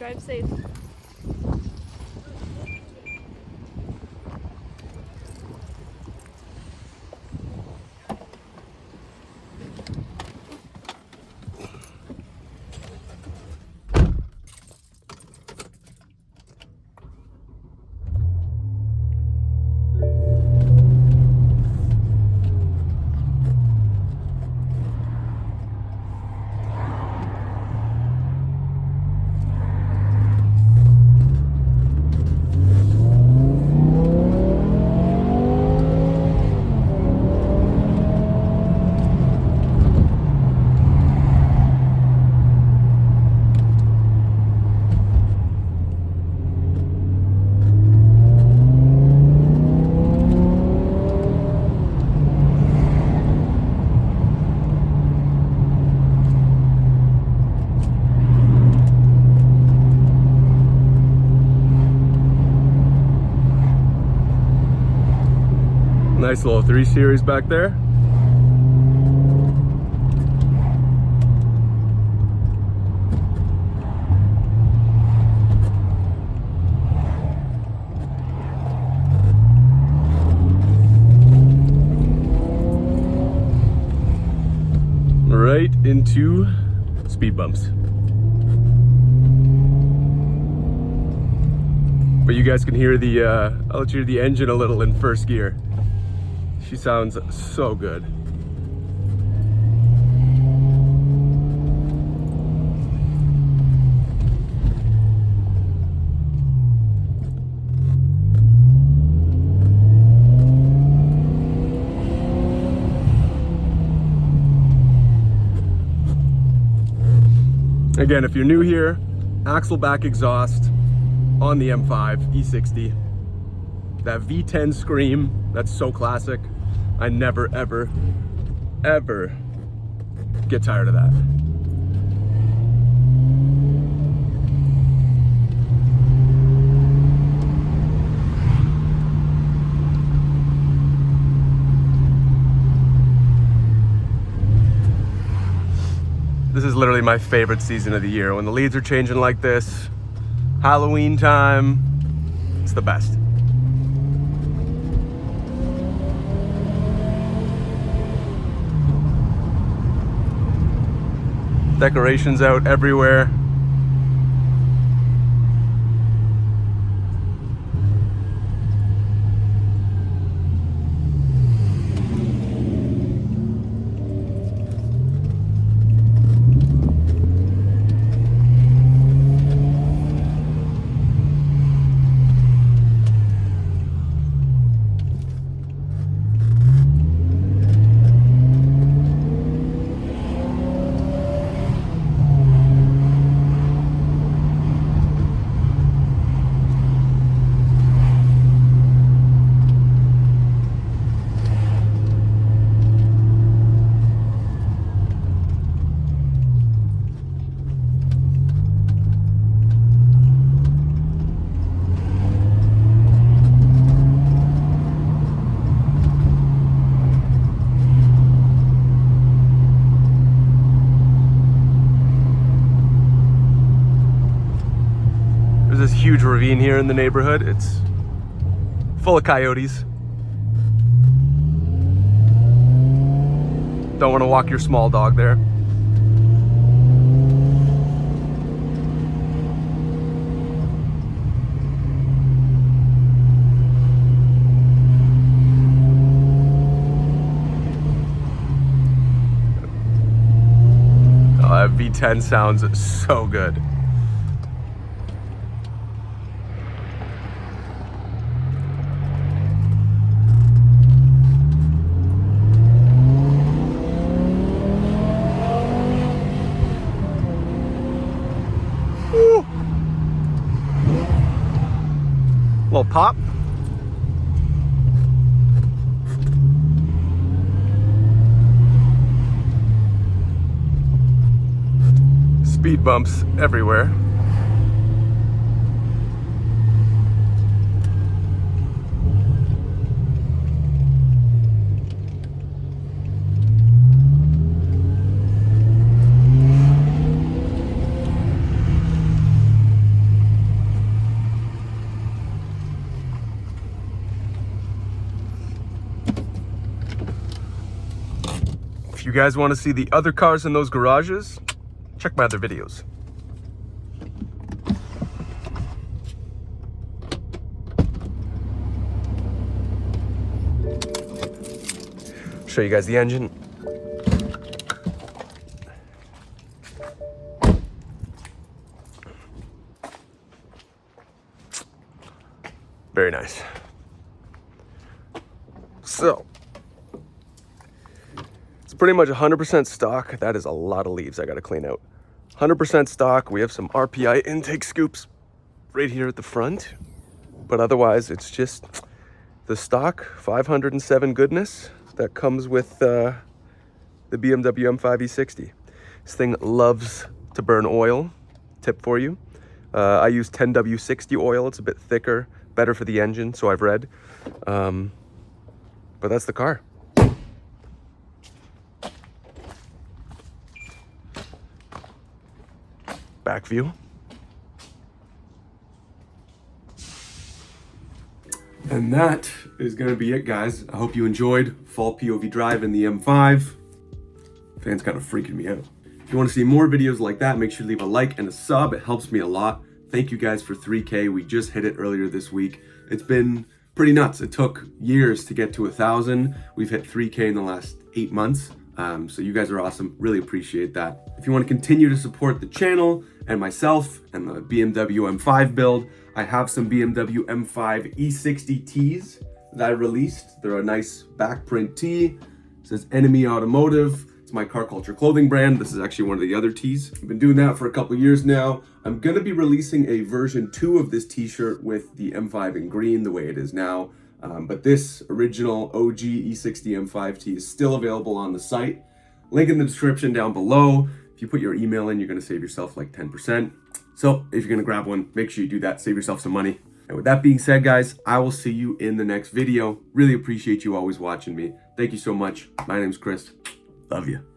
Drive safe. Nice little 3 Series back there. Right into speed bumps. But you guys can hear the, I'll let you hear the engine a little in first gear. She sounds so good. Again, if you're new here, axle back exhaust on the M5 E60. That V10 scream, that's so classic. I never, ever, ever get tired of that. This is literally my favorite season of the year. When the leads are changing like this, Halloween time, it's the best. Decorations out everywhere. There's this huge ravine here in the neighborhood. It's full of coyotes. Don't want to walk your small dog there. Oh, that V10 sounds so good. Little pop. Speed bumps everywhere. you guys want to see the other cars in those garages, check my other videos. Show you guys the engine. Very nice. So, it's pretty much 100% stock. That is a lot of leaves I gotta clean out. 100% stock. We have some RPI intake scoops right here at the front. But otherwise, it's just the stock 507 goodness that comes with the BMW M5 E60. This thing loves to burn oil. Tip for you. I use 10W60 oil. It's a bit thicker, better for the engine, so I've read. But that's the car. Back view. And that is gonna be it, guys. I hope you enjoyed fall POV drive in the M5. Fan's kind of freaking me out. If you want to see more videos like that, make sure to leave a like and a sub. It helps me a lot. Thank you guys for 3K. We just hit it earlier this week. It's been pretty nuts. It took years to get to 1,000. We've hit 3K in the last 8 months. So you guys are awesome. Really appreciate that. If you want to continue to support the channel and myself and the BMW M5 build, I have some BMW M5 E60 tees that I released. They're a nice back print tee. It says Enemy Automotive. It's my car culture clothing brand. This is actually one of the other tees. I've been doing that for a couple years now. I'm gonna be releasing a version 2 of this t-shirt with the M5 in green the way it is now. But this original OG E60 M5 tee is still available on the site. Link in the description down below. If you put your email in, you're gonna save yourself like 10%. So if you're gonna grab one, make sure you do that, save yourself some money. And with that being said, guys, I will see you in the next video. Really appreciate you always watching me. Thank you so much. My name's Chris. Love you.